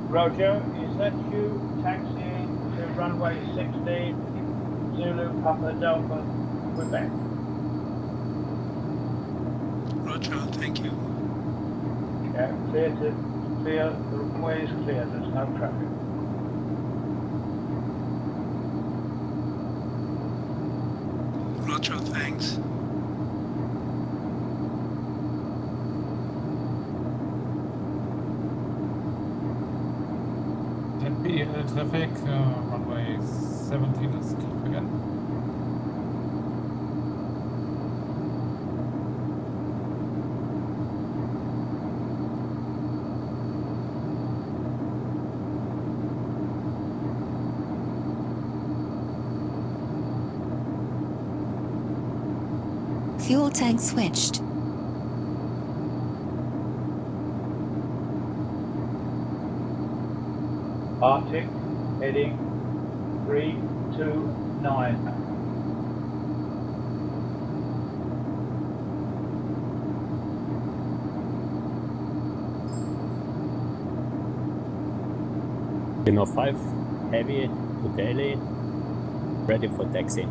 Roger, is that you taxiing to runway 16, Zulu Papa Delta, Quebec? Roger, thank you. Yeah, clear, the runway is clear, there's no traffic. Roger, thanks. Traffic, runway 17 is clear again. Fuel tank switched. Arctic, heading 329. Kilo 5, heavy to Delhi, ready for taxi.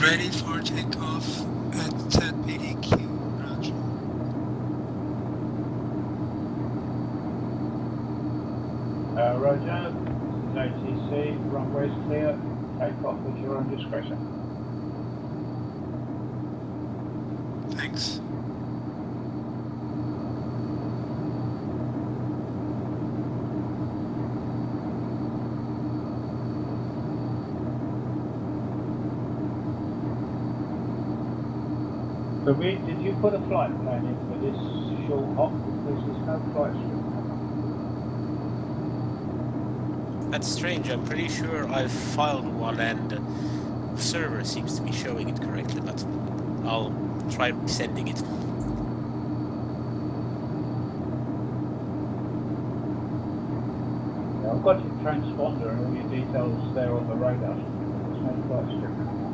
Ready for takeoff at ZBDQ, Roger. Roger, this is ATC, runway's clear, take off at your own discretion. Thanks. So did you put a flight plan in for this short hop because there's no flight strip come up? That's strange. I'm pretty sure I've filed one and the server seems to be showing it correctly, but I'll try sending it. Yeah, I've got your transponder and all your details there on the radar. There's no flight strip coming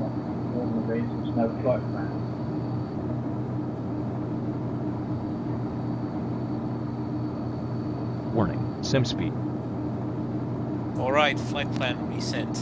up. Normally means there's no flight plan. Warning, sim speed. Alright, flight plan resent.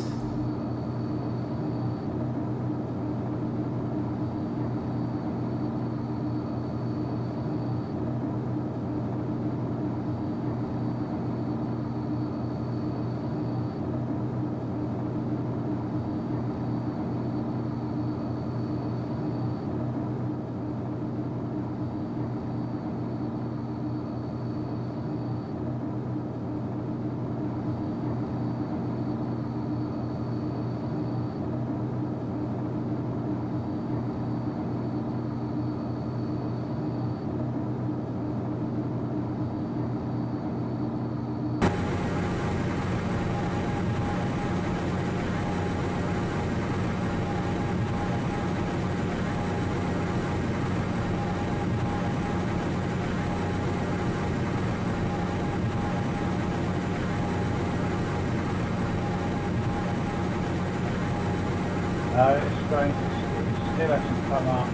No, it's strange. It still hasn't come up.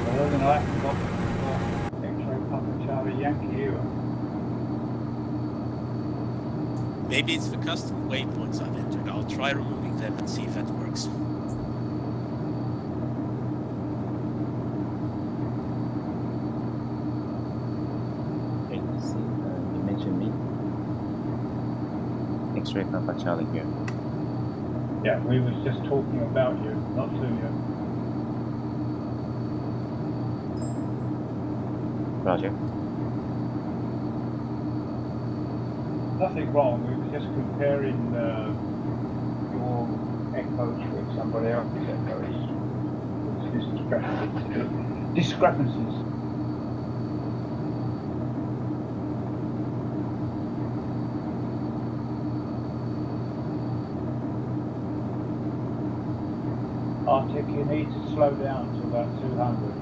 Other than I haven't got the X-ray Papa Charlie Yankee either. Maybe it's the custom waypoints I've entered. I'll try removing them and see if that works. Okay, you see, you mentioned me. X-ray Papa Charlie here. Yeah, we was just talking about you, not to you. Roger. Nothing wrong, we were just comparing your echoes with somebody else's echoes. It's discrepancies. Arctic, you need to slow down to about 200.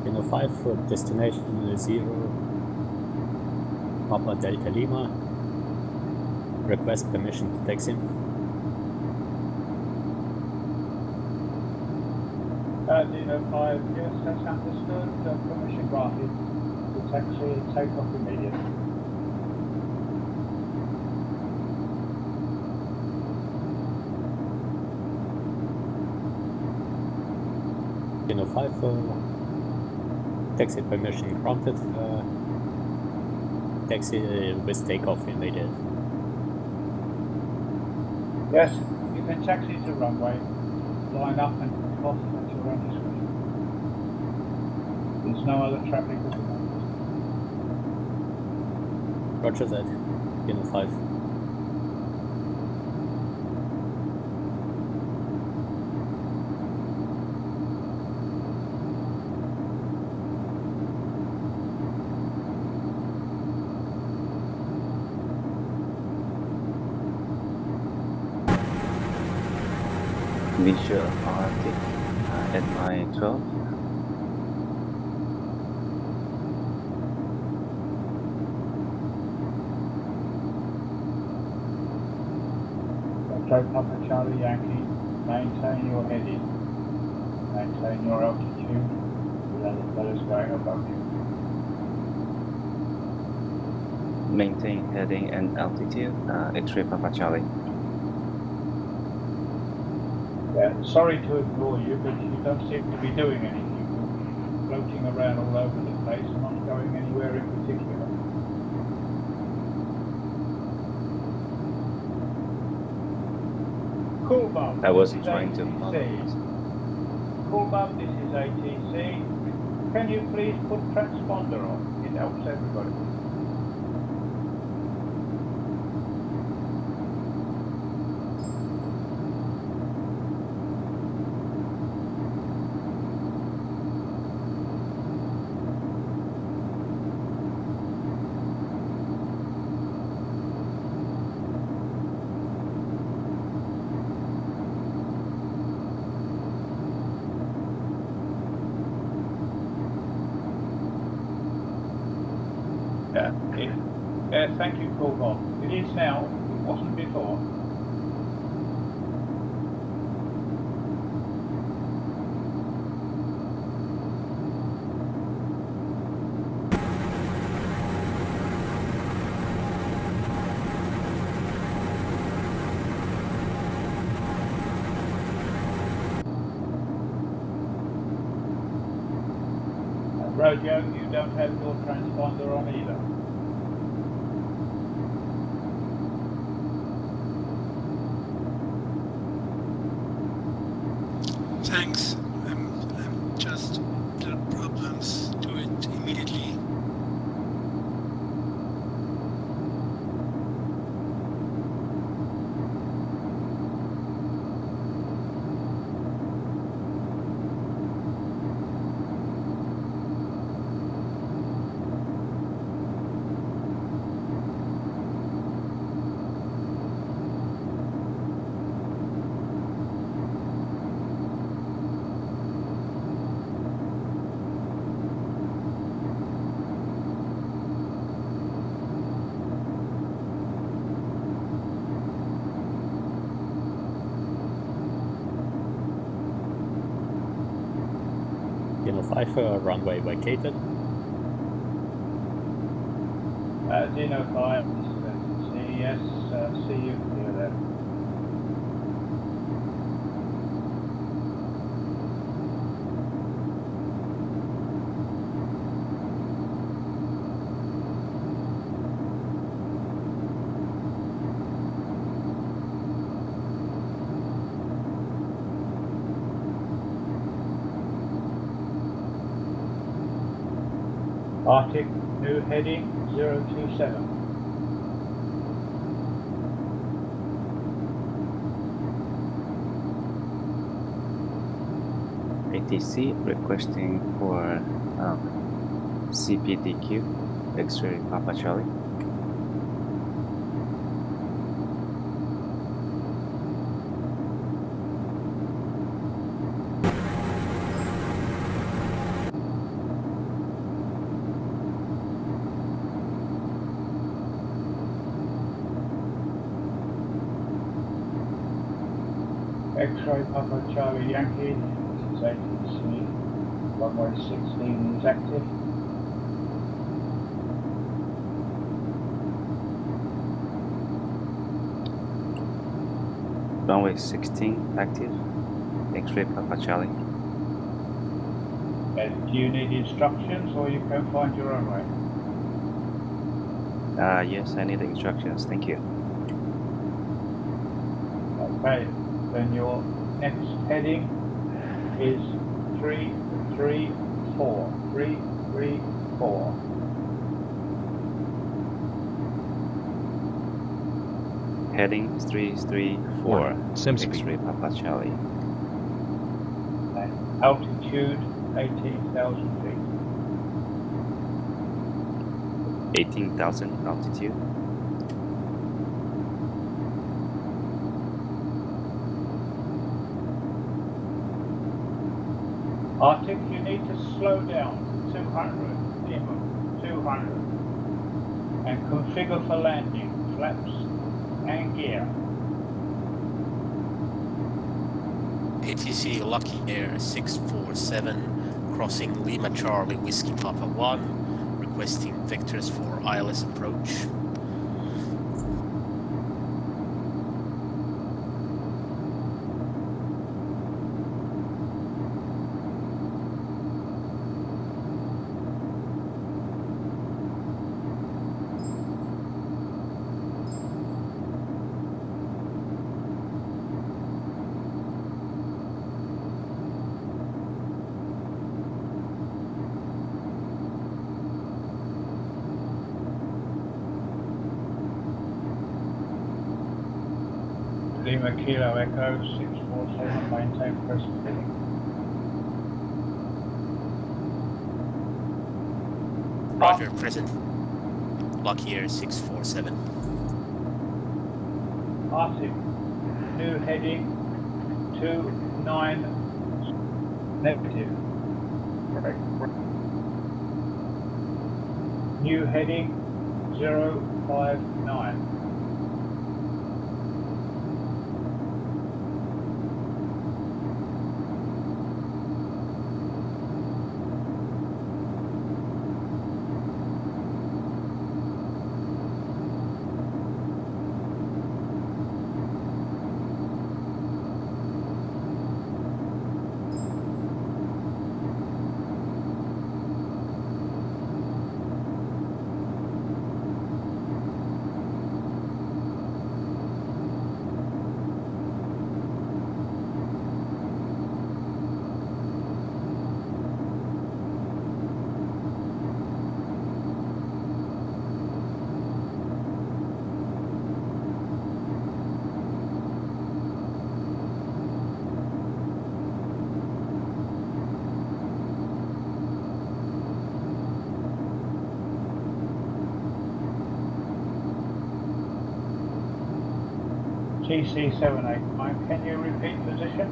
Kilo 5 for destination 0, Papa Delta Lima. Request permission to taxi. Dino 5, yes, that's understood. Permission granted to taxi and take off immediately. Kilo 5 taxi permission granted. Taxi with takeoff immediate. Yes, you can taxi to runway, line up and take off at your own discretion. There's no other traffic at the moment. Roger that. Kilo 5. Visual Arctic at my 12. Okay, Papa Charlie Yankee, maintain your heading, maintain your altitude, the other fellas going above you. Maintain heading and altitude, X-ray Papa Charlie. Yeah, sorry to ignore you, but you don't seem to be doing anything. You're floating around all over the place, not going anywhere in particular. Cool, Bob. I wasn't This is trying to ATC. multitask. Cool, Bob, this is ATC. Can you please put transponder on? It helps everybody. Thank you, Cool Bob. It is now. It wasn't before. Rojo, you don't have your transponder on either. Thanks. I'm just little problems. Do it immediately. 5 runway vacated. Dino 5, yes, see you clear there. Arctic, new heading 027. ATC requesting for CPDQ, X-ray Papa Charlie. X-ray Papa Charlie Yankee, this is ATC, runway 16 is active. Runway 16 active, X-ray Papa Charlie. Do you need instructions or you can find your own way? Yes, I need instructions, thank you. Okay, then your next heading is 334. 334. Heading 334, Sim speed. X-ray Papa Charlie. And altitude 18,000 feet. 18,000 altitude. Arctic, you need to slow down to 200, minimum 200, and configure for landing, flaps and gear. ATC Lucky Air 647, crossing Lima Charlie Whiskey Papa 1, requesting vectors for ILS approach. Lima Kilo Echo 647, maintain present heading. Roger, present. Lucky Air 647. Arctic, new heading 29 negative. Correct. New heading 059. TC789, can you repeat position?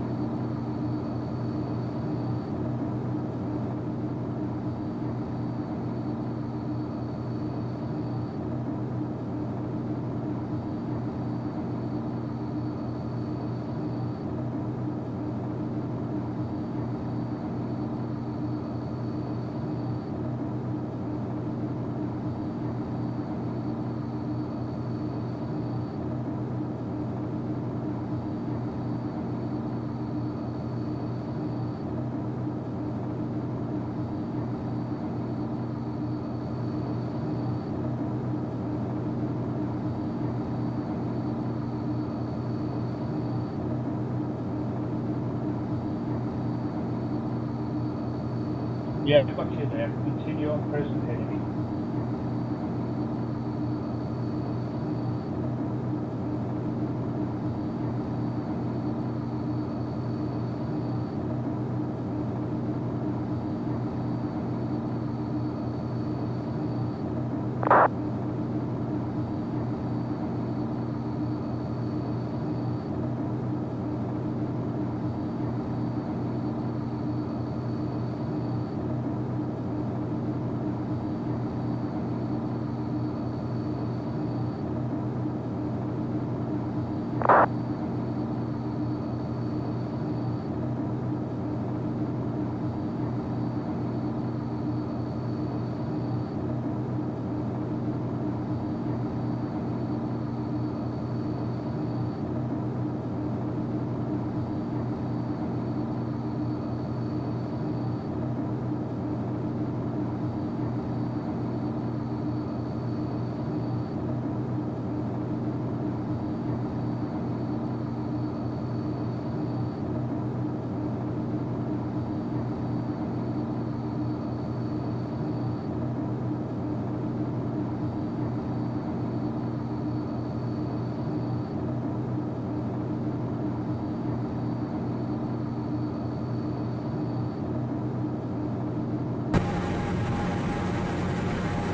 Yeah, got you there. Continue on present heading.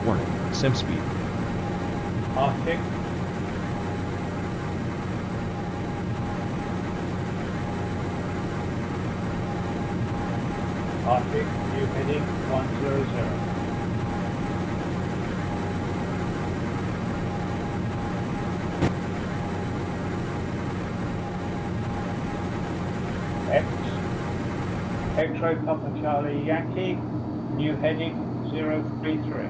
Warning, sim speed. Arctic. Arctic, new heading 100. X-ray Papa Charlie Yankee, new heading 033.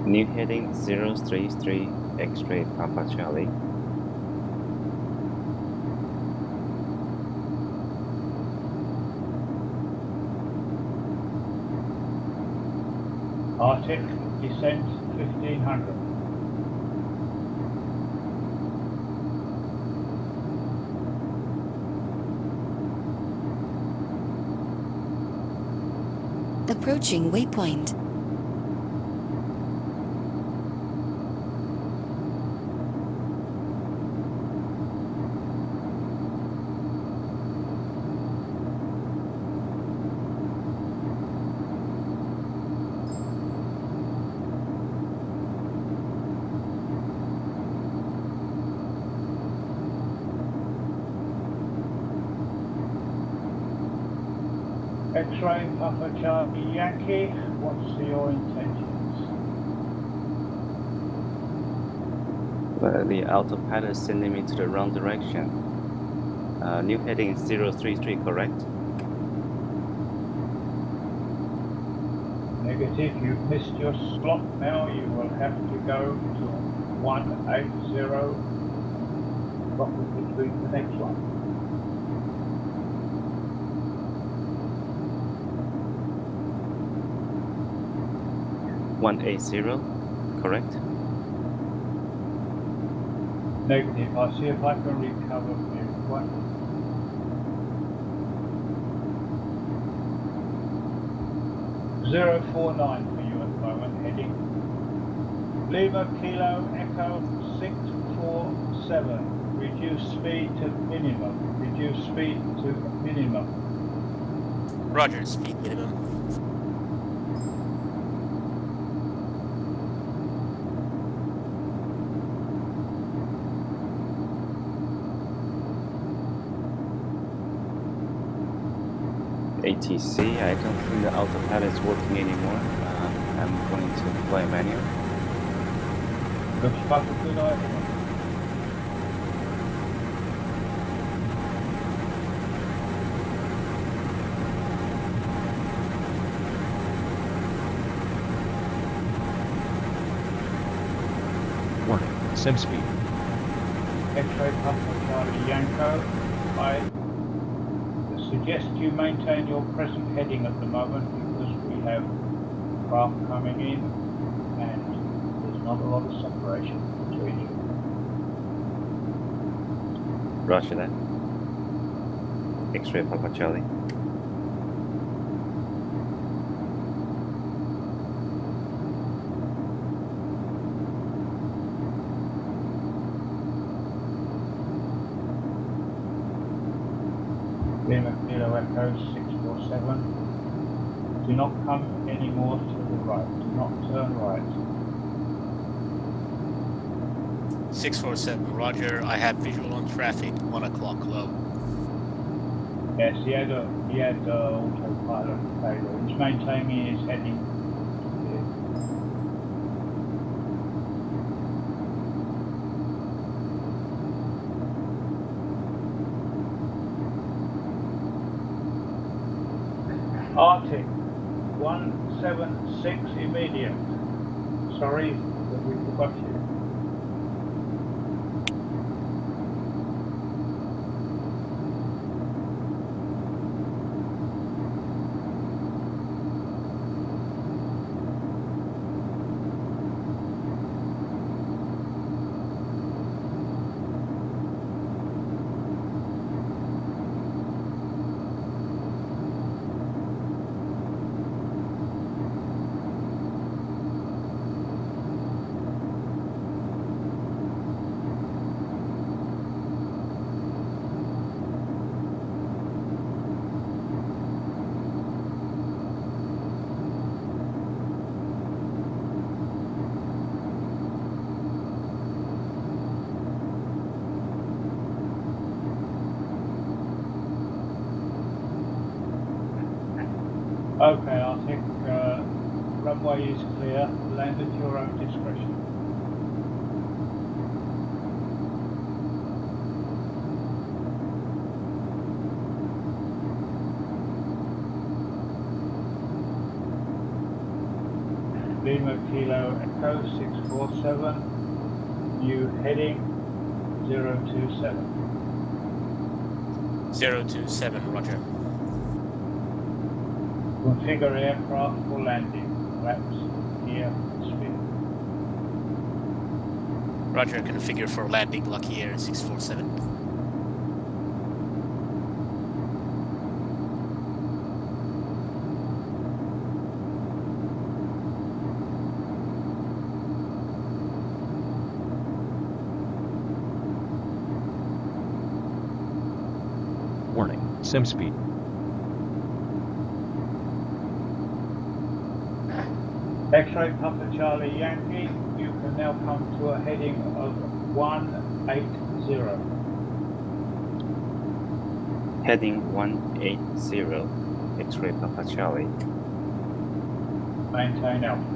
New heading 033 X-ray Papa Charlie. Arctic, descent 1500. Approaching waypoint. X-ray Papa Charlie Yankee, what's your intentions? Well, the autopilot is sending me to the wrong direction. New heading 033, correct? Negative, you've missed your slot now. You will have to go to 180 and drop in between the next one. correct? Negative, I'll see if I can recover you. 049 for you at the moment, heading. Lima Kilo Echo 647. Reduce speed to minimum. Reduce speed to minimum. Roger, speed minimum. ATC, I don't think the autopilot is working anymore. I'm going to fly manual. Looks like a good idea. Warning, sim speed. X-ray Papa Charlie Yanko, I suggest you maintain your present heading at the moment because we have craft coming in and there's not a lot of separation between you. Roger that. X-ray Papa Charlie. Lima Kilo Echo 647. Do not come any more to the right. Do not turn right. 647, roger. I have visual on traffic, 1 o'clock low. Yes, he had autopilot failure. He's maintaining his heading to here. Arctic 176 immediate. Sorry that we forgot you. Okay, Arctic, runway is clear. Land at your own discretion. Lima Kilo Echo 647. New heading 027. 027, roger. Configure aircraft for landing. Flaps, gear, and speed. Roger, configure for landing, Lucky Air 647. Warning, sim speed. X-ray Papa Charlie Yankee, you can now come to a heading of 180. Heading 180, X-ray Papa Charlie. Maintain altitude.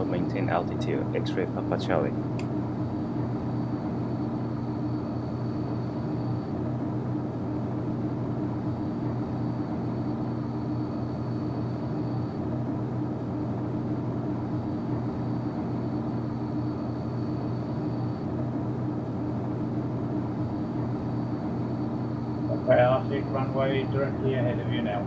Maintain altitude, X-ray Papa Charlie. Okay, Arctic, runway directly ahead of you now.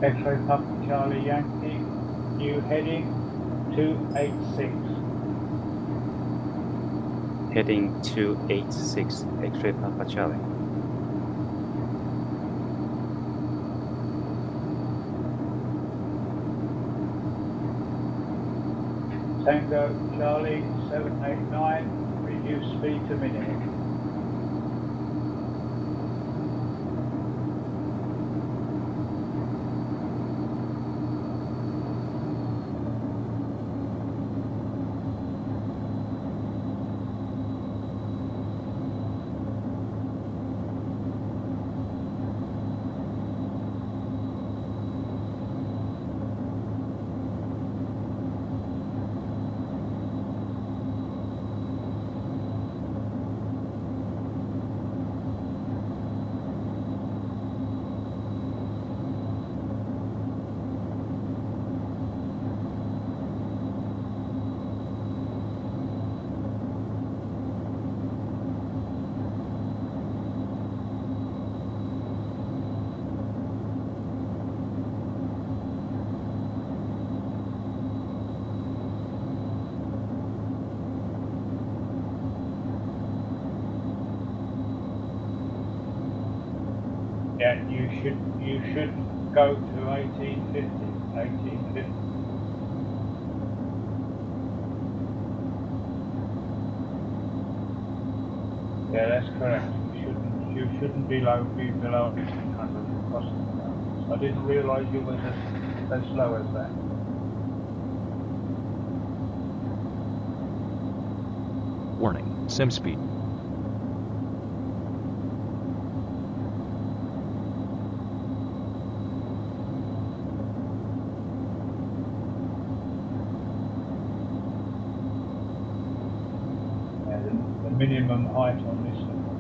X-ray Papa Charlie Yankee, new heading 286. Heading 286, X-ray Papa Charlie. Tango Charlie 789, reduce speed to minimum. Yeah, you should go to 1850. 1850. Yeah, that's correct. You shouldn't be below 1800 crossing the mountains. I didn't realise you was as low as that. Warning, sim speed. The minimum height on this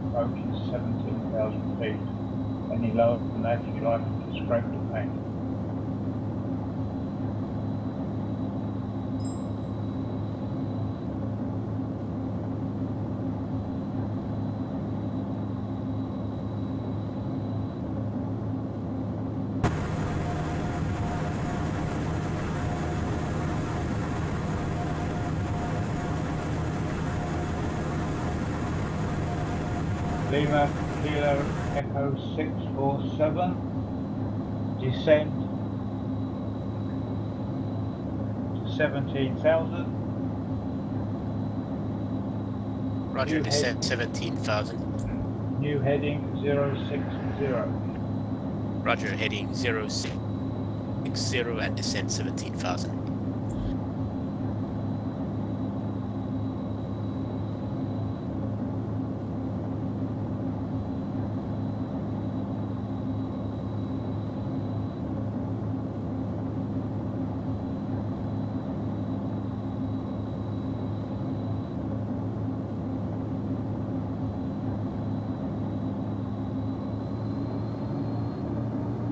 approach is 17,000 feet. Any lower than that, you're likely to scrape the paint. Lima Kilo Echo 647, descend to 17,000. Roger, descend 17,000. New heading 060. Roger, heading 060 and descend 17,000.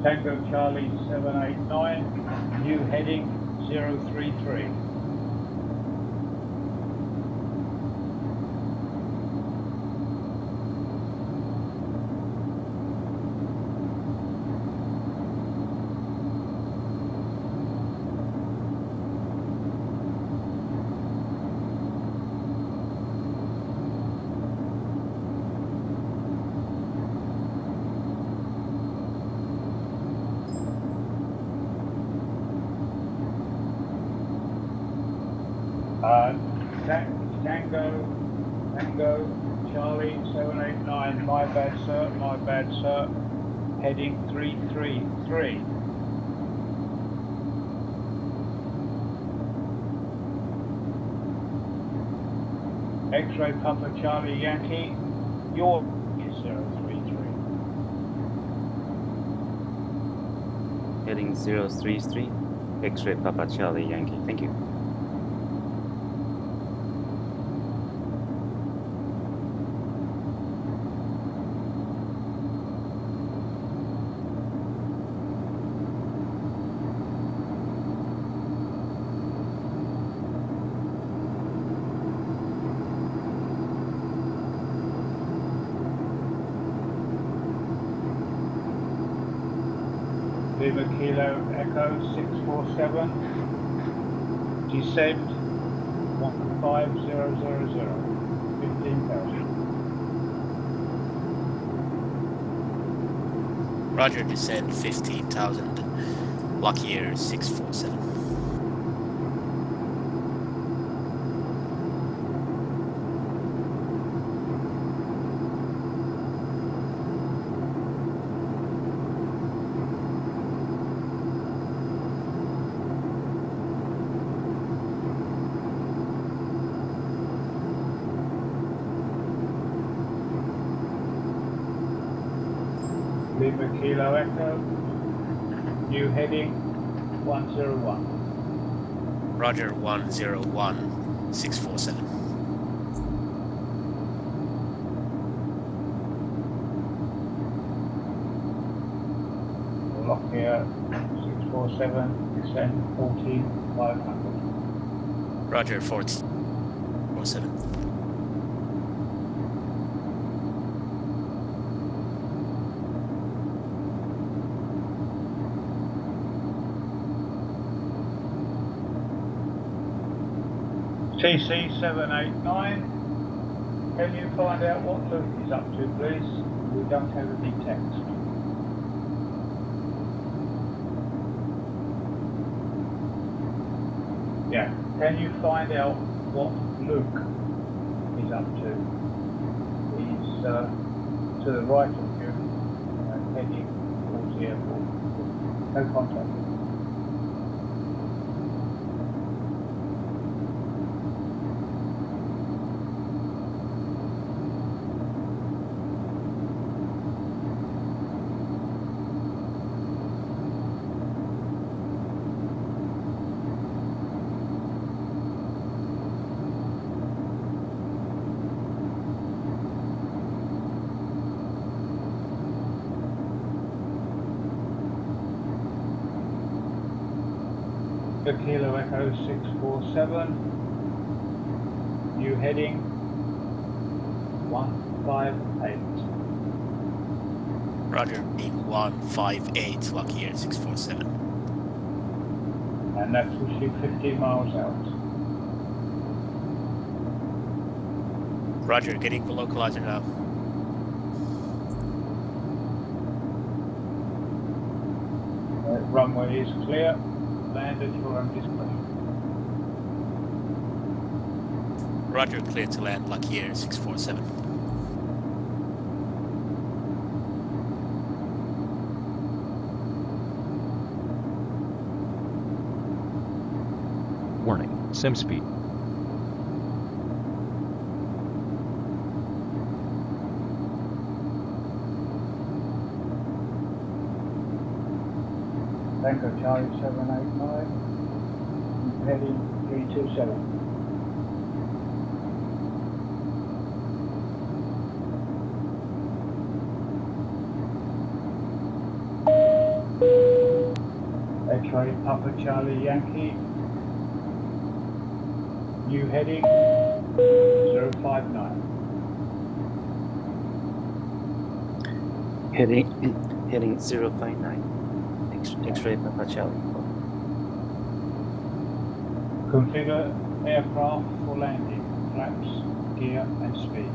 Tango Charlie 789, new heading 033. Tango Charlie 789, my bad sir, heading 333. X-ray Papa Charlie Yankee, your is 033. Heading 033, X-ray Papa Charlie Yankee. Thank you. Lima Kilo Echo 647, descend 15000, 15,000. Roger, descend 15,000. Lockyer 647. Lima Kilo Echo, new heading 101. Roger, 101 647. Lockyer 647, descend 14,500. Roger, 1447. TC 789, can you find out what Luke is up to, please? We don't have any text. Yeah. Can you find out what Luke is up to? He's to the right of you, heading towards the airport. No contact with him. The Kilo Echo 647, new heading 158. Roger, being 158, lucky air 647. And that puts you 15 miles out. Roger, getting the localizer now. Runway is clear, land at your own discretion. Roger, clear to land, lucky air 647. Warning, sim speed. Tango Charlie 789, heading 327. X-ray Papa Charlie Yankee, new heading 059. Heading 059. X-ray Papa Charlie. Configure aircraft for landing, flaps, gear and speed.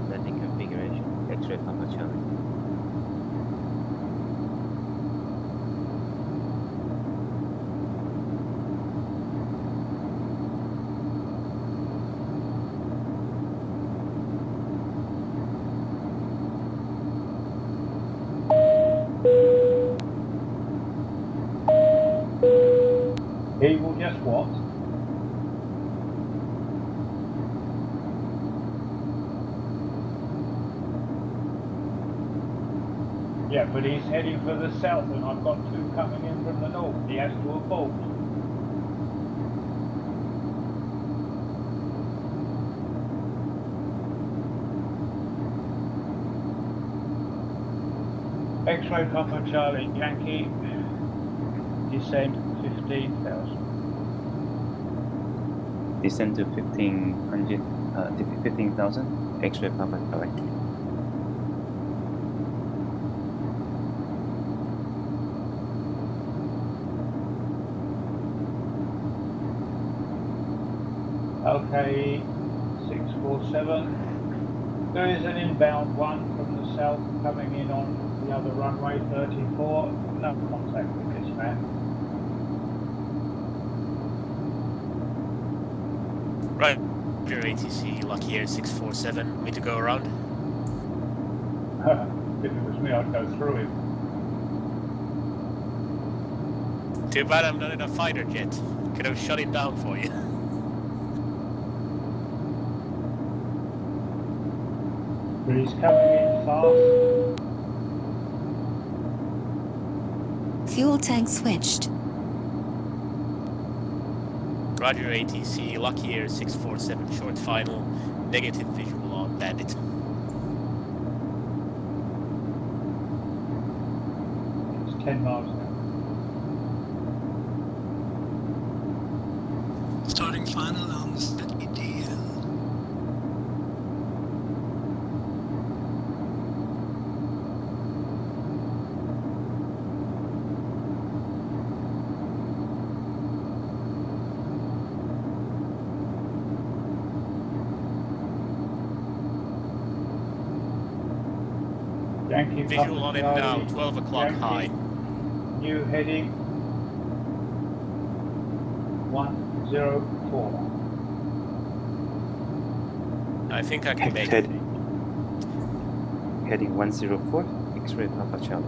Landing configuration. X-ray Papa Charlie. He will just what? Yeah, but he's heading for the south and I've got two coming in from the north. He has to abort. X-ray Papa Charlie Yankee, descend 15,000. Descend to 1500, 15,000. X-ray Papa Charlie. Okay, 647. There is an inbound one from the south coming in on the other runway 34. No contact with this man. Right, Roger, ATC, lucky air 647. Me to go around? If it was me, I'd go through him. Too bad I'm not in a fighter jet. Could have shut it down for you. But he's coming in fast. Fuel tank switched. Roger, ATC, lucky air 647, short final. Negative visual on Bandit. It's 10 miles now. Starting final on ZED. Yankee Visual Papa on him Charlie, now, 12 o'clock Yankee, high. New heading 104. I think I can make Head, it. heading 104, X-ray Papa Charlie.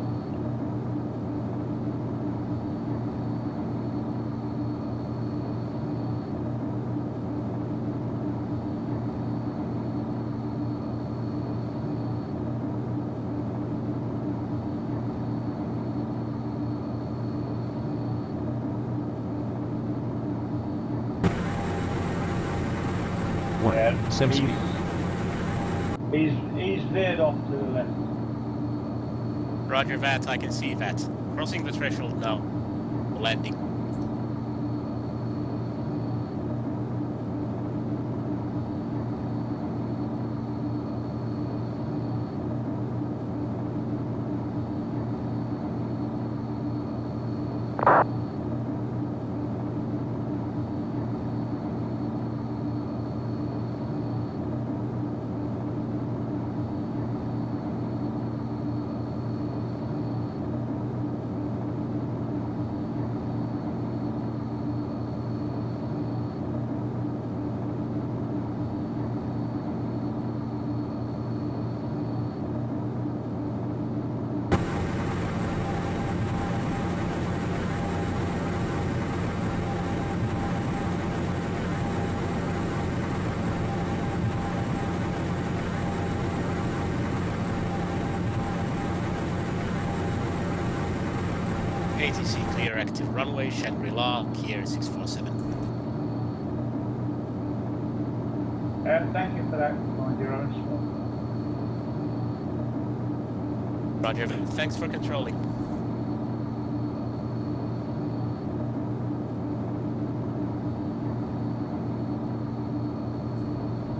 Warning. Sim speed. He's veered off to the left. Roger that, I can see that. Crossing the threshold now. Landing. ATC clear, active runway, Shangri-La, Kier 647. Thank you for that. Find your own spot. Roger, thanks for controlling.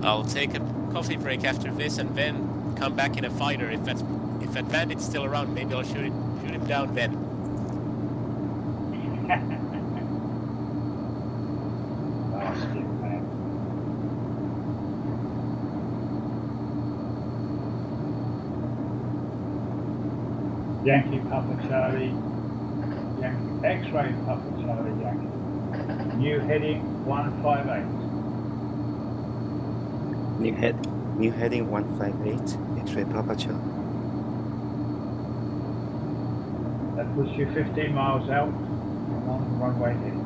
I'll take a coffee break after this and then come back in a fighter. If that bandit's still around, maybe I'll shoot him down then. Bastard, man. Yankee Papa Charlie, Yankee X-ray Papa Charlie Yankee. New heading 158. New heading 158, X-ray Papa Charlie. That puts you 15 miles out along the runway heading.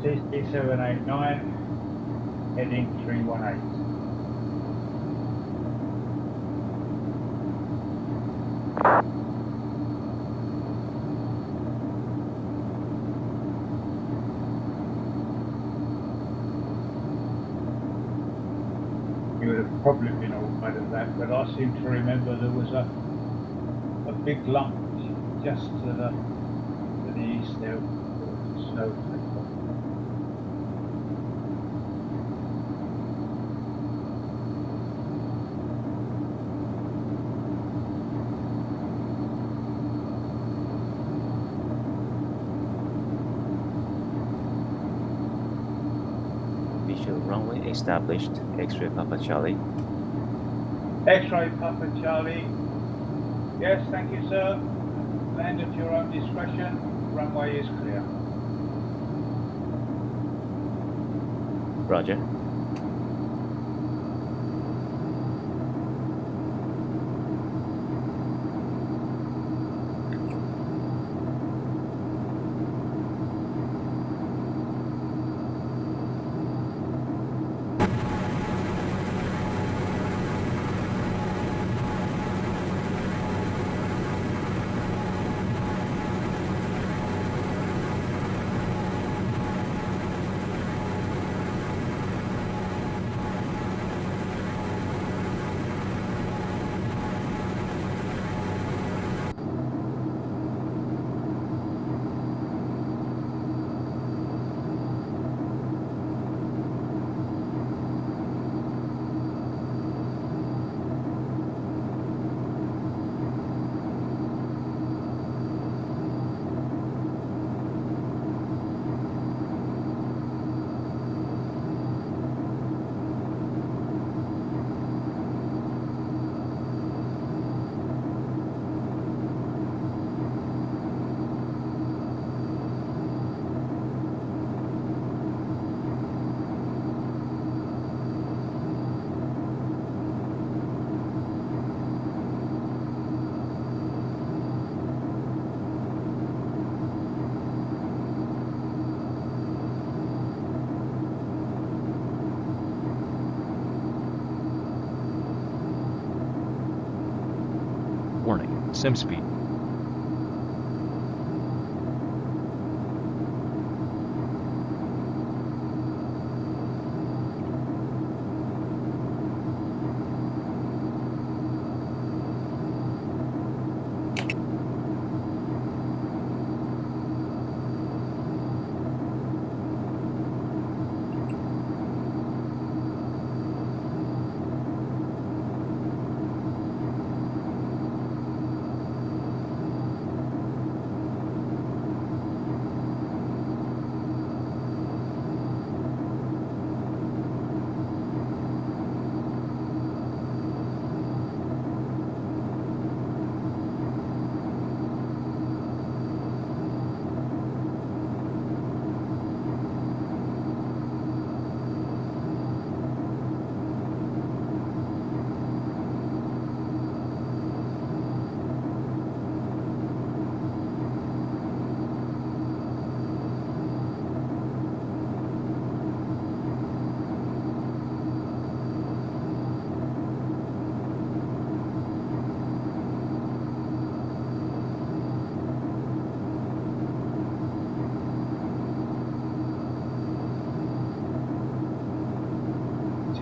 TC789, heading 318. You would have probably been aware of that, but I seem to remember there was a big lump just to the east there, snow. Visual runway established, X-ray Papa Charlie. X-ray Papa Charlie. Yes, thank you, sir. Land at your own discretion. Runway is clear. Roger. sim speed.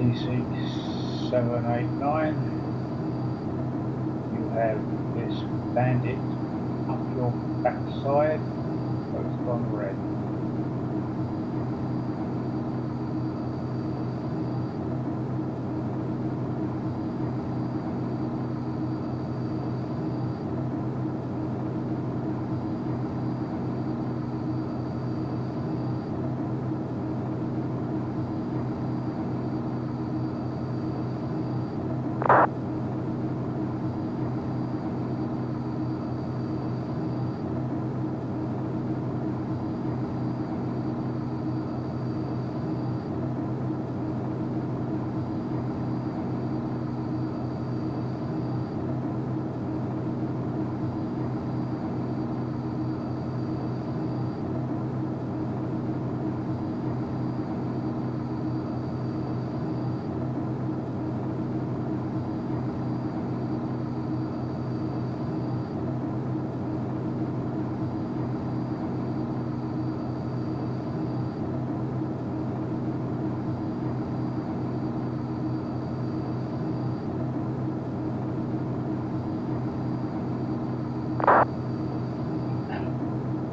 TC789, you have this bandit up your backside, so it's gone red.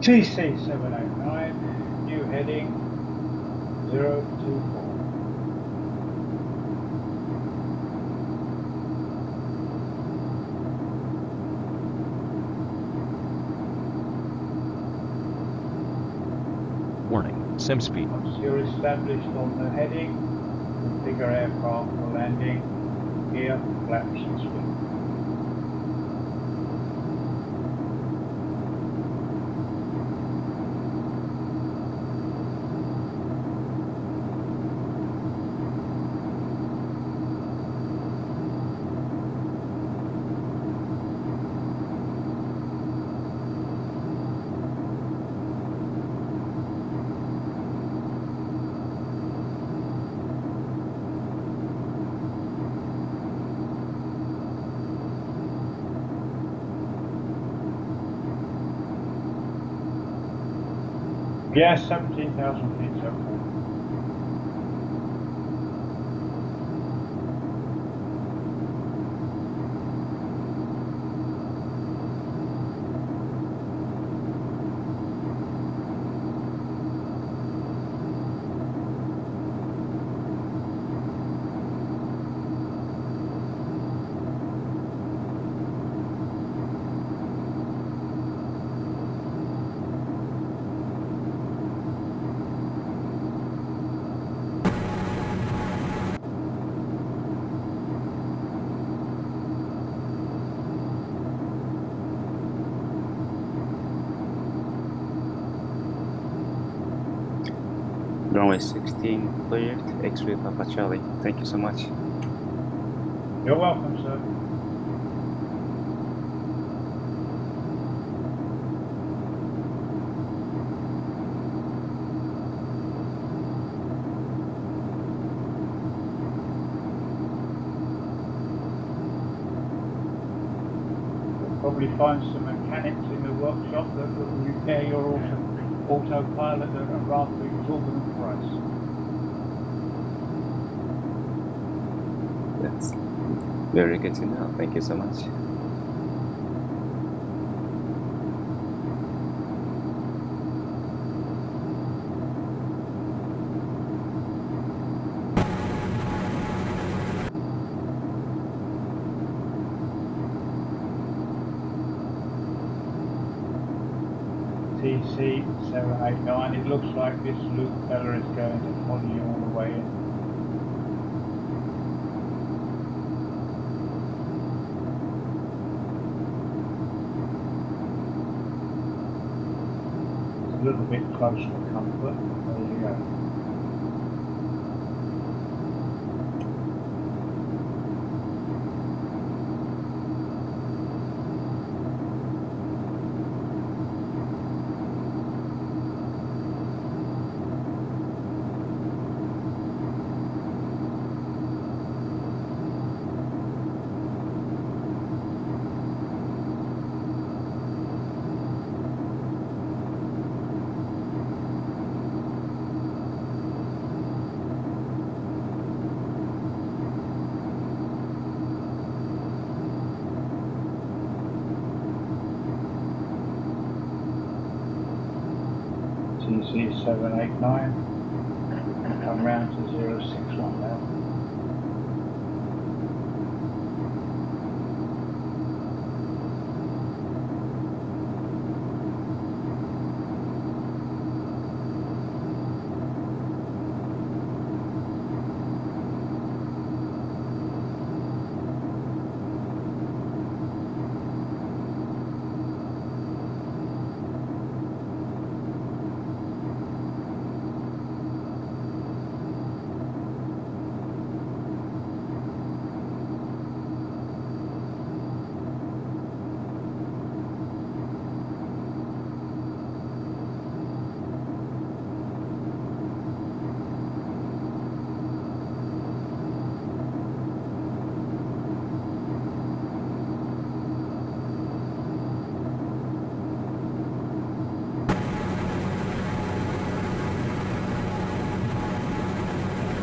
TC789, new heading 024. Warning, sim speed. Once you're established on the heading, configure aircraft for landing, gear, flaps and speed. Yes, 17,000 feet, okay. Runway 16 cleared, X-ray Papa Charlie. Thank you so much. You're welcome, sir. probably find some mechanics in the workshop that will repair your autopilot at a rather exorbitant price. That's very good to know. Thank you so much. TC789, it looks like this Luke fella is going to follow you all the way in. It's a little bit close for comfort, but there you go. TC789, come round to 061 now.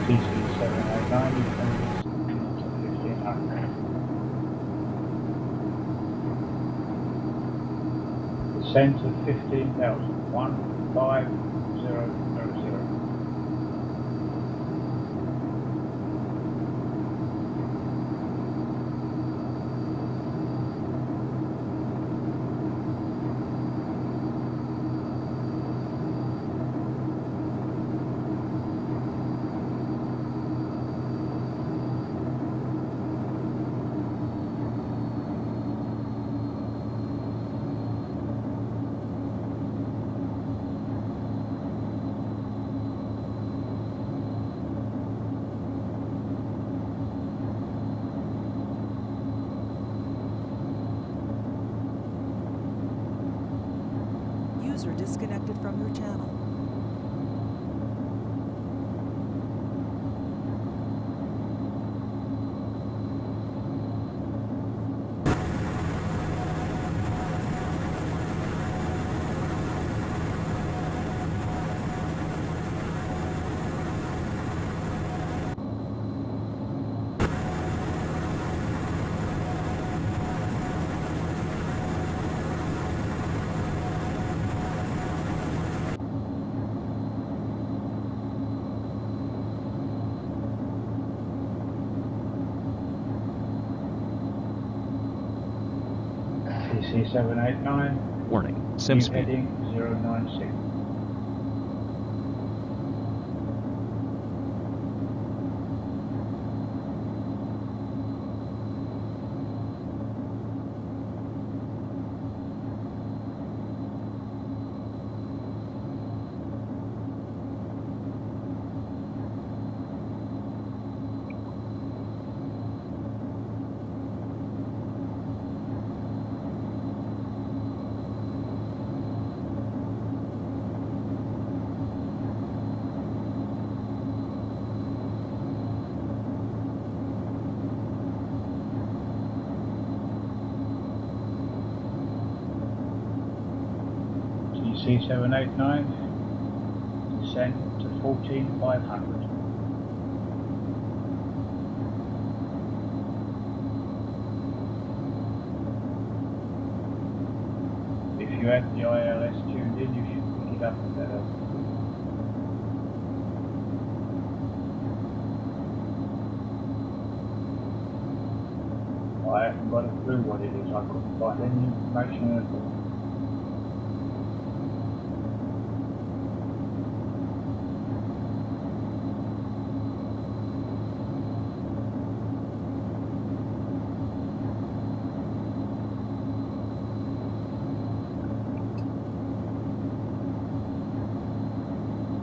TC789, you can descend to 1500. Descend to 15,000, 15000. User disconnected from your channel. TC789, Warning. new Sim speed. heading 096. DC789, descend to 14,500. If you had the ILS tuned in, you should pick it up at that altitude. I haven't got a clue what it is. I couldn't find any information at all.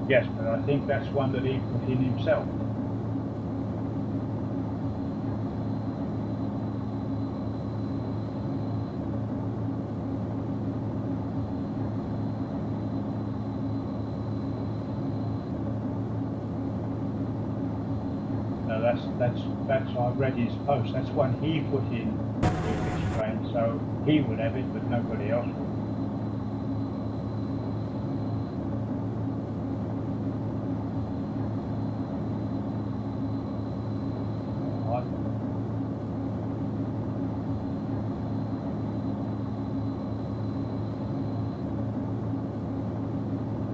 Yes, but I think that's one that he put in himself. No, that's I read his post. That's one he put in to explain, so he would have it, but nobody else would.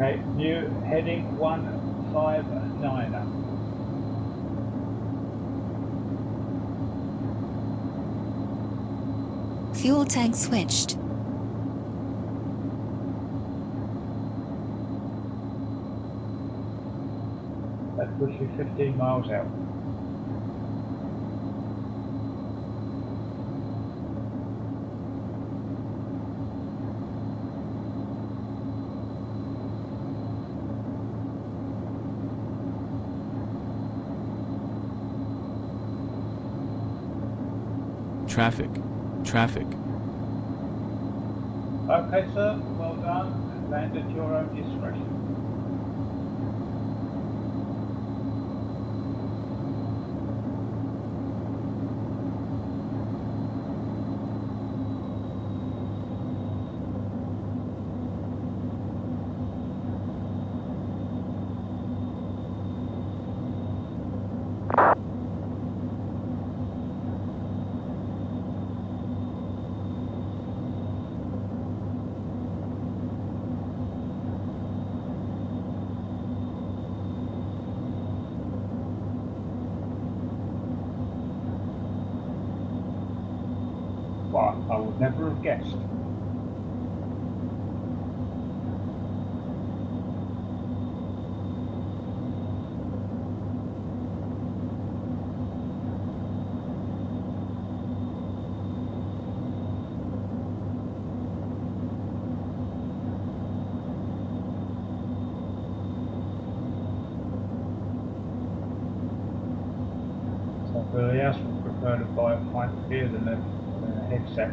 Okay, new heading 159er. Fuel tank switched. That puts you 15 miles out. Traffic. Traffic. Okay, sir, well done. Land at your own discretion. Well, I would never have guessed. Somebody else would prefer to buy a pint of beer than a headset.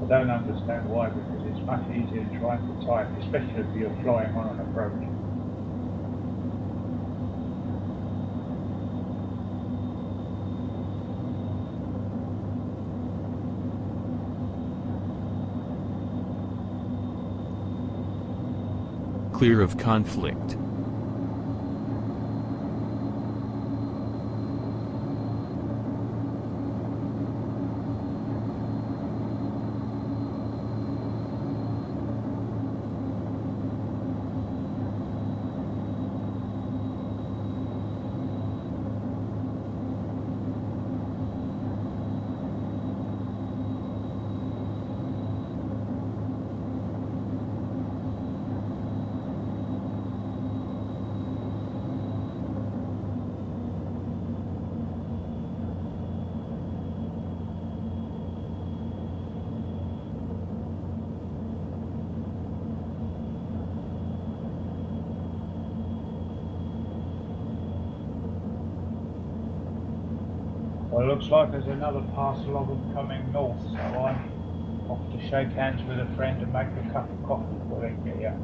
I don't understand why, because it's much easier trying to type, especially if you're flying on an approach. Clear of conflict. Well, it looks like there's another parcel of them coming north, so I'm off to shake hands with a friend and make a cup of coffee before they get here.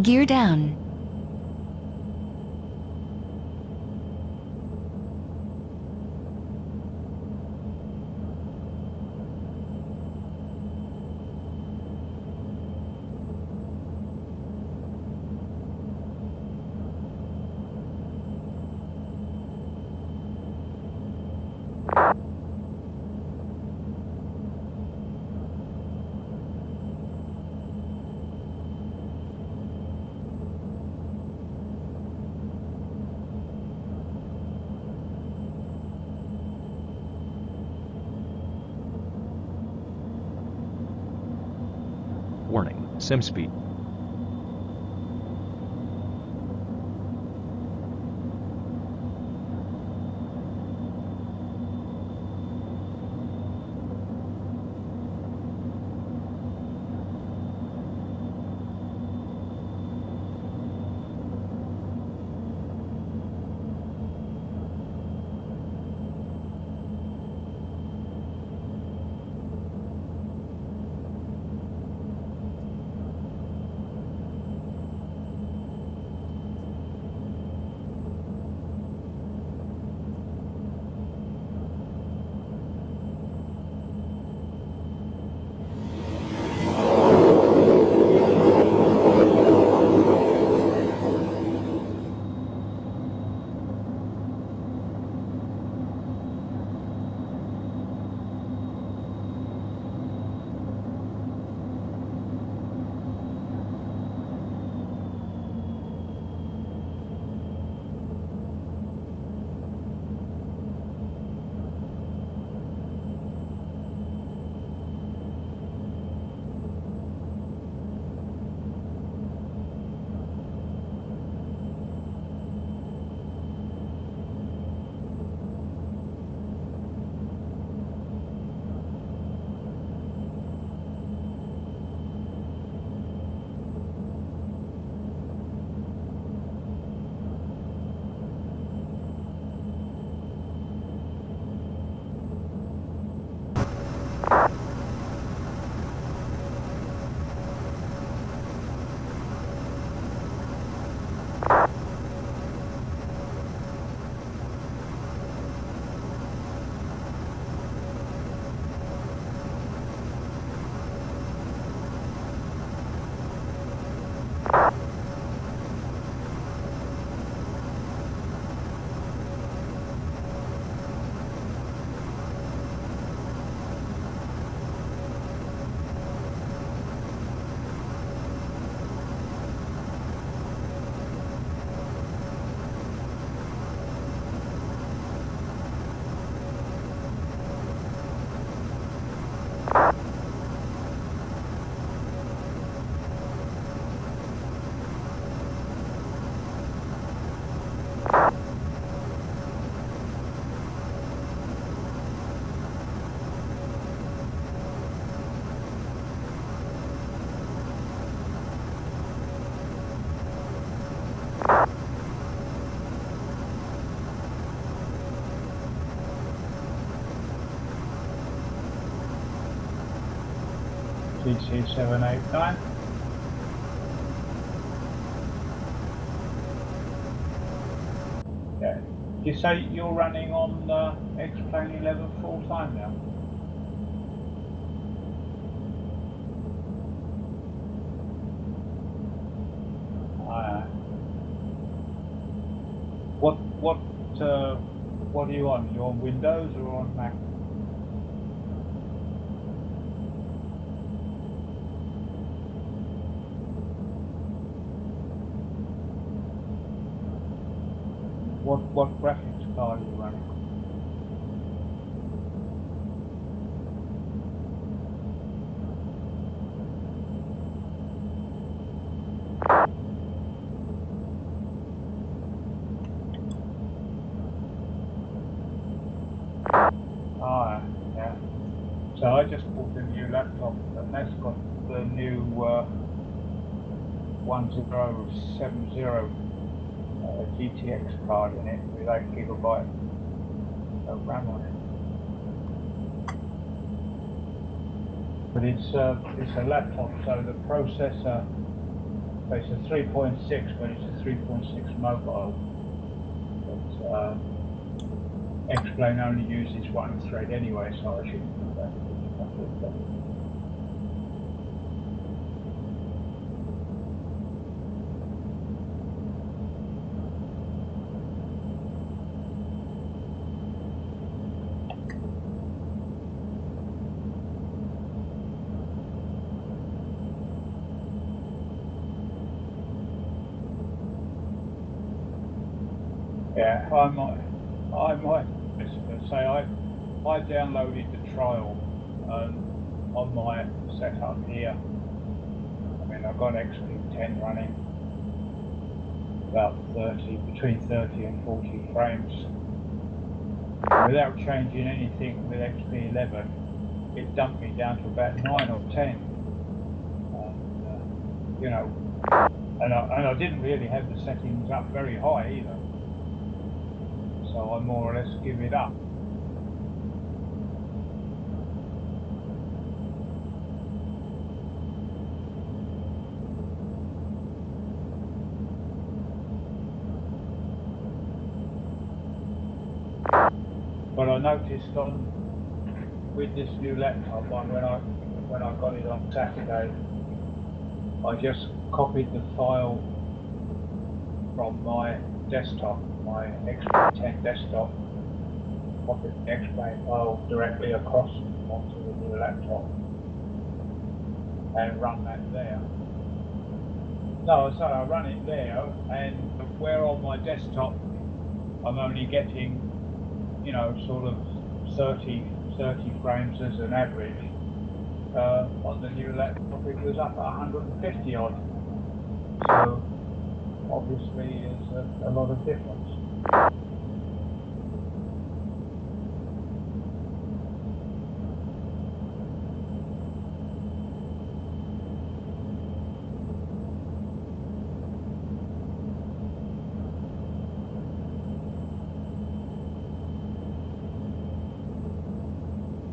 Gear down. Warning, sim speed. TC789. Yeah. You say you're running on X-Plane 11 full time now? What are you on? You on Windows or on Mac? What graphics card are you running? Yeah. So I just bought a new laptop, and that's got the new 1070 GTX card in it with 8 GB of RAM on it. But it's a laptop, so the processor It's a 3.6, but it's a 3.6 mobile. But X-Plane only uses one thread anyway, so I shouldn't think that's too much of a problem. Yeah, I might say I downloaded the trial on my setup here. I mean, I've got XP10 running about between 30 and 40 frames. Without changing anything with XP11, it dumped me down to about 9 or 10. And, you know, and I didn't really have the settings up very high either. So I more or less give it up. But I noticed with this new laptop, when I got it on Saturday, I just copied the file from my desktop, my XP10 desktop, copied the X-Plane file directly across onto the new laptop and run that there. No, so I run it there, and where on my desktop I'm only getting, you know, sort of 30 frames as an average. On the new laptop, it was up at 150 odd. So obviously, there's a lot of difference.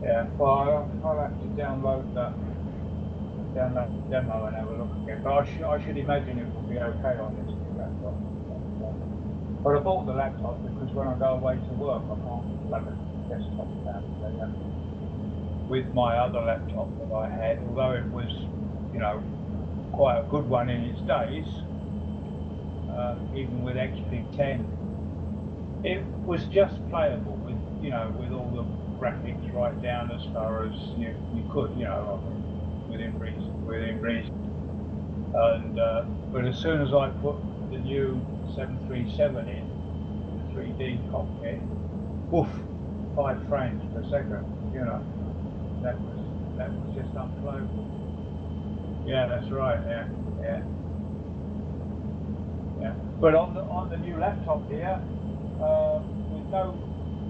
Yeah, well, I'll have to download the demo and have a look again. But I should imagine it will be okay on this new laptop. But I bought the laptop because when I go away to work, I can't plug a desktop down there with my other laptop that I had, although it was, you know, quite a good one in its days, even with XP10. It was just playable with, you know, with all the graphics right down as far as you could, you know, I mean, within reason. And but as soon as I put the new 737 in with the 3D cockpit, woof, 5 frames per second, you know, that was just unplayable. Yeah, that's right. Yeah. But on the new laptop here,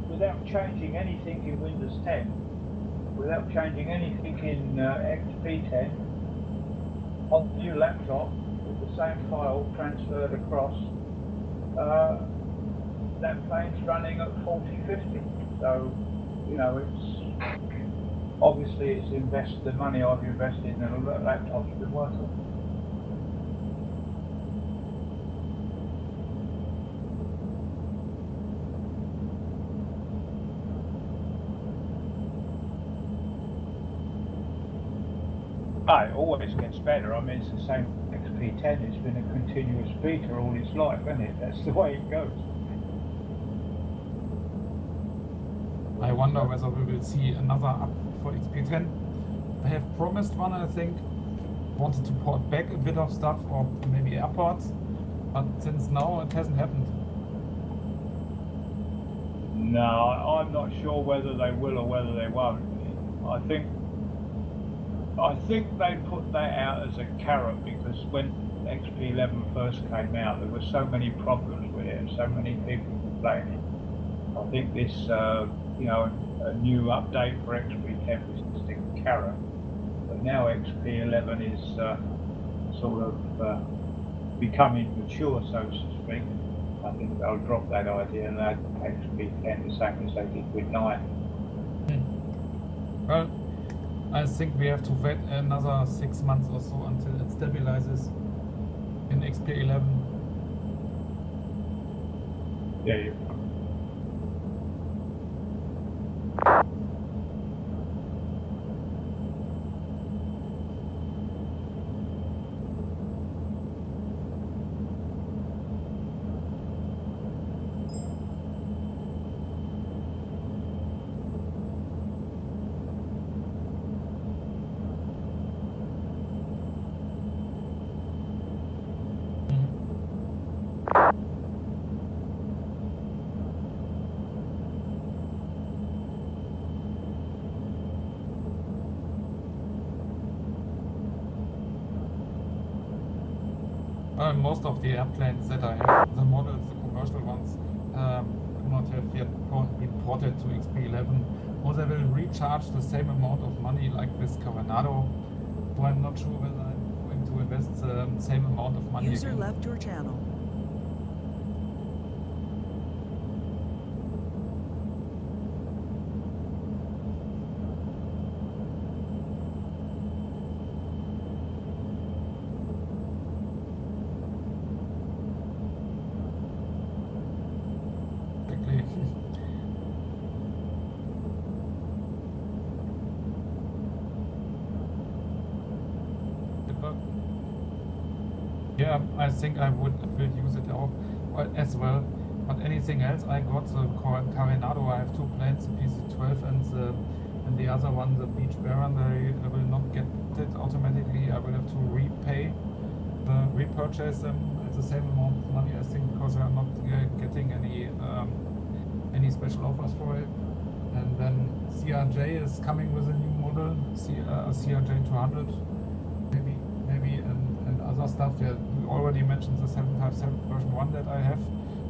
without changing anything in Windows 10, without changing anything in XP10, on the new laptop with the same file transferred across, that plane's running at 40-50. So, you know, it's obviously the money I've invested in the laptop's been worth it. It always gets better. I mean, it's the same XP10. It's been a continuous beta all its life, isn't it? That's the way it goes. I wonder whether we will see another update for XP10. I have promised one, I think. Wanted to port back a bit of stuff or maybe airports, but since now it hasn't happened. No, I'm not sure whether they will or whether they won't. I think they put that out as a carrot because when XP11 first came out, there were so many problems with it and so many people complaining. I think this, you know, a new update for XP10 was just a carrot. But now XP11 is sort of becoming mature, so to speak. I think they'll drop that idea and add XP10 the same as they did with 9. Well, I think we have to wait another 6 months or so until it stabilizes. in XP11. Yeah, you. Most of the airplanes that I have, the models, the commercial ones, do not have yet been ported to XP11, or they will recharge the same amount of money like this Coronado. So I'm not sure whether I'm going to invest the same amount of money User again. left your channel. Exactly. Yeah, I think I will use it as well. But anything else, I got the Coronado. I have two planes, the PC-12 and the other one, the Beach Baron. I will not get it automatically. I will have to repurchase them at the same amount of money, I think, because I'm not getting any special offers for it. And then CRJ is coming with a new model, CRJ 200, maybe, and other stuff. Yeah, we already mentioned the 757 version 1 that I have.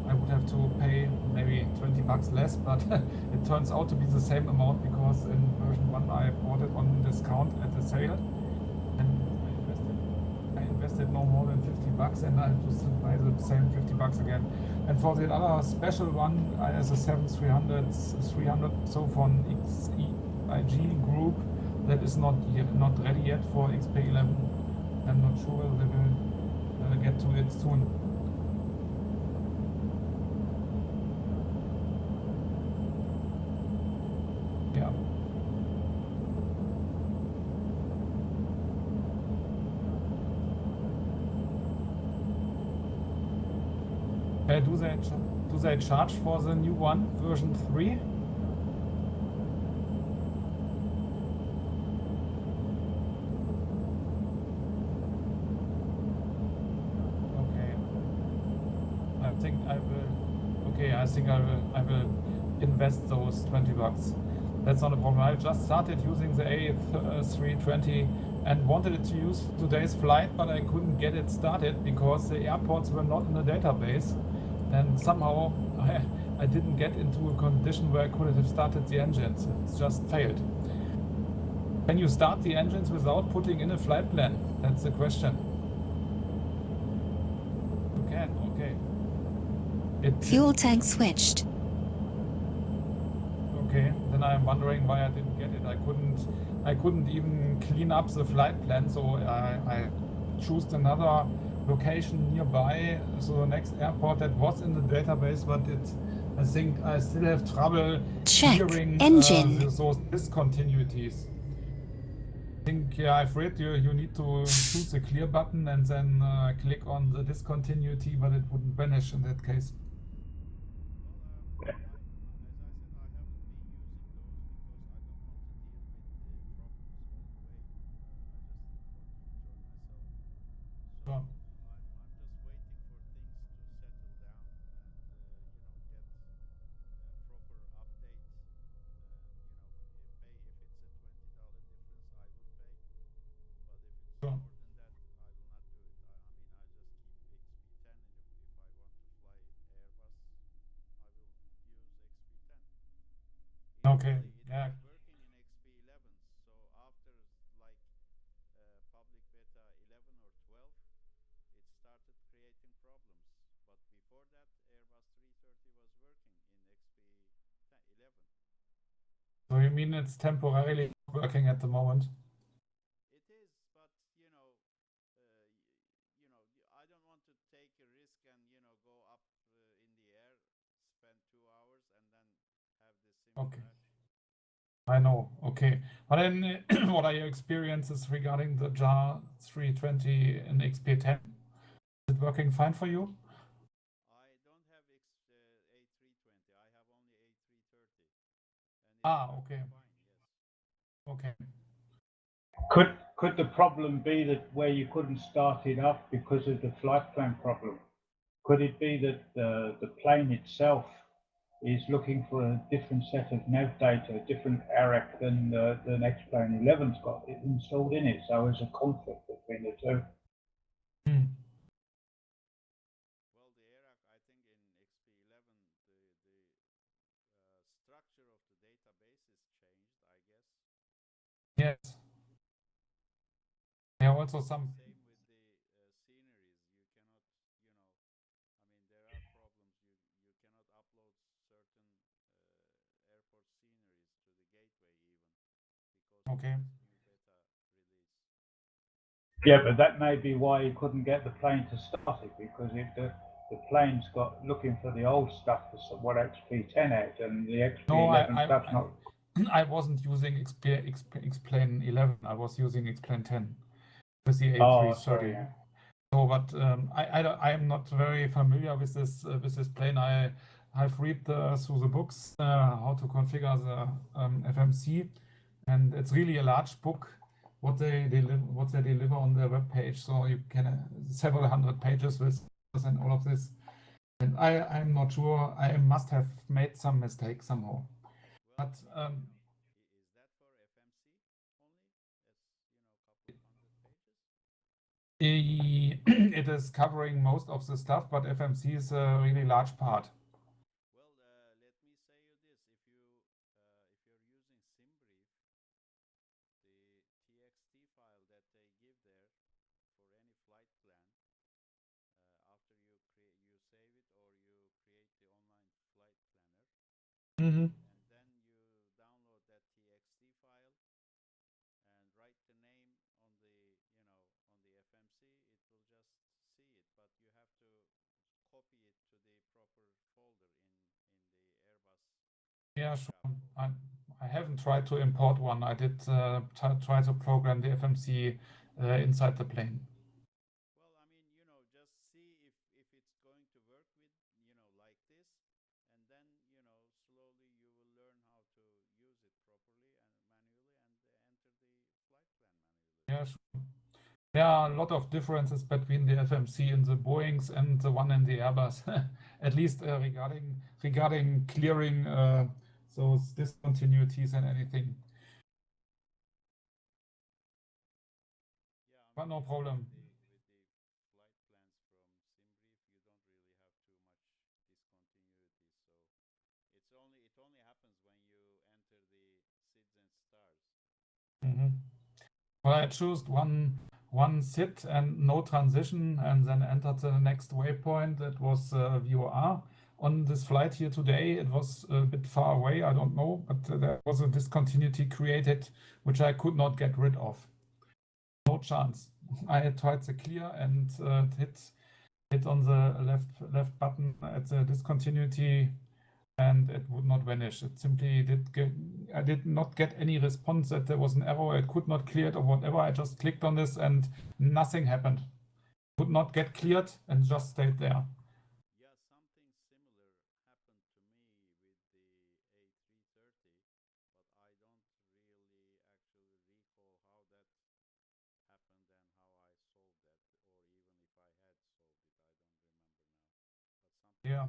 I would have to pay maybe 20 bucks less, but it turns out to be the same amount because in version 1 I bought it on discount at the sale, and I invested no more than 50 bucks, and I have to buy the same 50 bucks again. And for the other special one, as a 7300, so from X-IvAp group, that is not ready yet for XP11. I'm not sure whether they will get to it soon. Yeah. Do they charge for the new one, version 3? I think I will invest those 20 bucks. That's not a problem. I just started using the A320 and wanted it to use today's flight, but I couldn't get it started because the airports were not in the database, and somehow I didn't get into a condition where I could have started the engines. It just failed. Can you start the engines without putting in a flight plan? That's the question. You can, okay. Fuel tank switched. Okay, then I'm wondering why I didn't get it. I couldn't even clean up the flight plan, so I chose another location nearby, so the next airport that was in the database, but I think I still have trouble clearing those discontinuities. I think, yeah, I've read you need to choose the clear button and then click on the discontinuity, but it wouldn't vanish in that case. Sure. Sure. Okay, yeah. So you mean it's temporarily working at the moment? Okay. I know. Okay. But then, what are your experiences regarding the JAR 320 and XP10? Is it working fine for you? Ah, okay. Okay. Could the problem be that where you couldn't start it up because of the flight plan problem? Could it be that the plane itself is looking for a different set of nav data, a different ARAC than X-Plane 11's got it installed in it? So there's a conflict between the two. Hmm. Yes. There are also some. Okay. Yeah, but that may be why you couldn't get the plane to start it, because the plane's got looking for the old stuff for what XP10 had, and the No, XP11 stuff's not. I wasn't using X-Plane 11. I was using X-Plane 10 with the Oh, A330. sorry. Yeah. So, but I am not very familiar with this plane. I've read through the books how to configure the FMC, and it's really a large book what they deliver on their web page. So you can several hundred pages with and all of this. And I'm not sure. I must have made some mistake somehow. But it is covering most of the stuff, but FMC is a really large part. Mm-hmm. Yeah, sure. I haven't tried to import one. I did try to program the FMC inside the plane. Yeah, sure. There are a lot of differences between the FMC in the Boeings and the one in the Airbus, at least regarding clearing those discontinuities and anything. But no problem. Mm-hmm. Well, I chose one sit and no transition, and then entered the next waypoint. That was VOR. On this flight here today, it was a bit far away, I don't know, but there was a discontinuity created, which I could not get rid of. No chance. I had tried the clear and hit on the left button at the discontinuity, and it would not vanish. It simply I did not get any response that there was an error. It could not clear it or whatever. I just clicked on this and nothing happened. Could not get cleared and just stayed there. Yeah.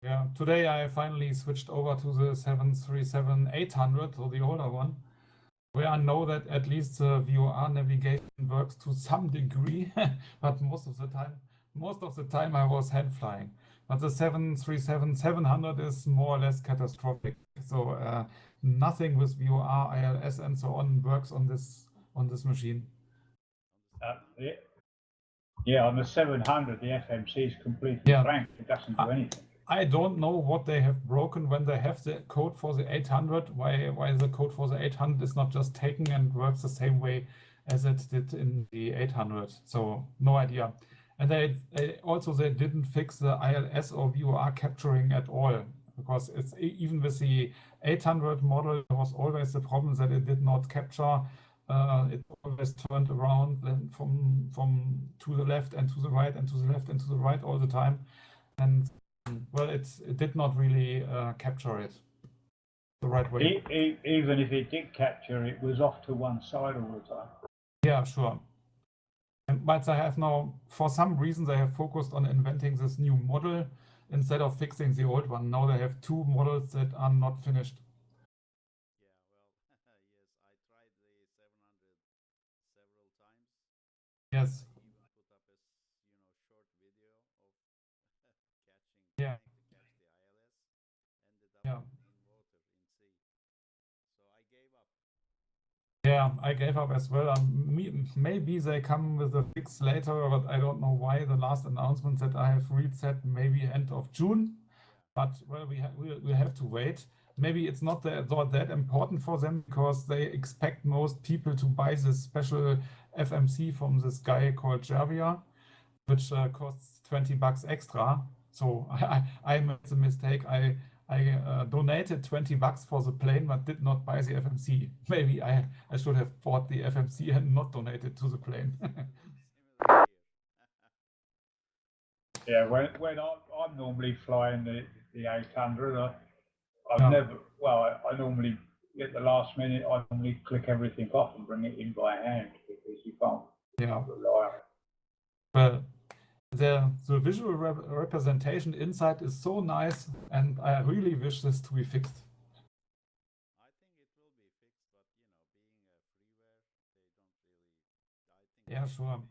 Yeah. Today I finally switched over to the 737-800, so the older one, where I know that at least the VOR navigation works to some degree, but most of the time I was hand flying. But the 737-700 is more or less catastrophic. So nothing with VOR, ILS, and so on works on this machine. Yeah, on the 700, the FMC is completely blank. It doesn't do anything. I don't know what they have broken when they have the code for the 800. Why the code for the 800 is not just taken and works the same way as it did in the 800. So no idea. And they didn't fix the ILS or VOR capturing at all. because it's even with the 800 model, there was always the problem that it did not capture. It always turned around then from to the left and to the right and to the left and to the right all the time, and well, it did not really capture it the right way. Even if it did capture, it was off to one side all the time. Yeah, sure. But they have now, for some reason, they have focused on inventing this new model instead of fixing the old one. Now they have two models that are not finished. Yes. Yeah. Yeah. Yeah, I gave up as well. Maybe they come with a fix later, but I don't know why. The last announcement that I have read said maybe end of June, but well, we have to wait. Maybe it's not that important for them because they expect most people to buy this special FMC from this guy called Jervia, which costs $20 extra. So I made the mistake. I donated $20 for the plane, but did not buy the FMC. Maybe I should have bought the FMC and not donated to the plane. Yeah, when I'm normally flying the 800, I've Yeah. never. Well, I normally at the last minute I normally click everything off and bring it in by hand because you can't rely on it. Well, the visual representation inside is so nice, and I really wish this to be fixed. Yeah, sure.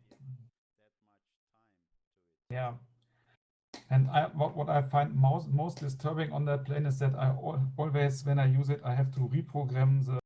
Yeah. And what I find most disturbing on that plane is that I always, when I use it, I have to reprogram the